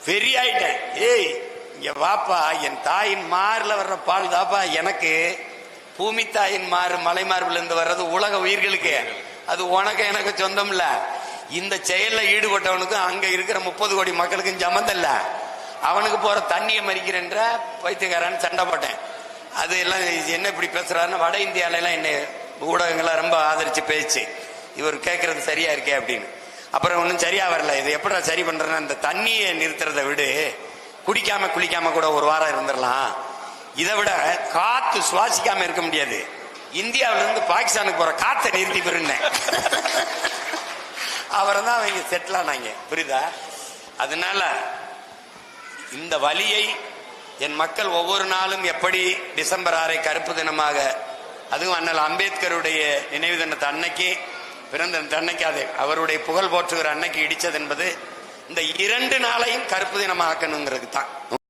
வெறியாயிட்டேன். ஏய் இங்க வாப்பா, என் தாயின் மாறுல வர்ற பால் தாப்பா எனக்கு. பூமி தாயின் மாறு மலை மார்பில் இருந்து வர்றது உலக உயிர்களுக்கு, அது உனக்கு எனக்கு சொந்தம் இல்ல. இந்த செயல்ல ஈடுபட்டவனுக்கும் அங்க இருக்கிற 30 கோடி மக்களுக்கும் சம்மந்தம் இல்ல. அவனுக்கு போற தண்ணியை மறிக்கிறன்ற பைத்தியக்காரன் சண்டை போட்டேன். அது எல்லாம் என்ன இப்படி பேசுறாருன்னு வட இந்தியால எல்லாம் என்ன ஊடகங்கள்லாம் ரொம்ப ஆதரிச்சு பேச்சு, இவர் கேட்கறது சரியா இருக்கே அப்படின்னு. அப்புறம் ஒன்றும் சரியா வரல. இது எப்படி சரி பண்றேன்னா, அந்த தண்ணியை நிறுத்துறத விடு, குடிக்காம குளிக்காம கூட ஒரு வாரம் இருந்துடலாம். இதை விட காத்து சுவாசிக்காம இருக்க முடியாது. இந்தியாவில இருந்து பாகிஸ்தானுக்கு போற காத்தை நிறுத்தி பெருந்தேன். அவரை தான் அவங்க செட்டில் ஆனாங்க. புரியுதா? அதனால இந்த வலியை என் மக்கள் ஒவ்வொரு நாளும் எப்படி டிசம்பர் 6 கருப்பு தினமாக, அதுவும் அண்ணல் அம்பேத்கருடைய நினைவு தினத்தை அன்னைக்கு, பிறந்த அன்னைக்கு, அது அவருடைய புகழ் போற்றுகிற அன்னைக்கு இடிச்சது என்பது இந்த 2 நாளையும் கருப்பு தினமாக்கணுங்கிறது தான்.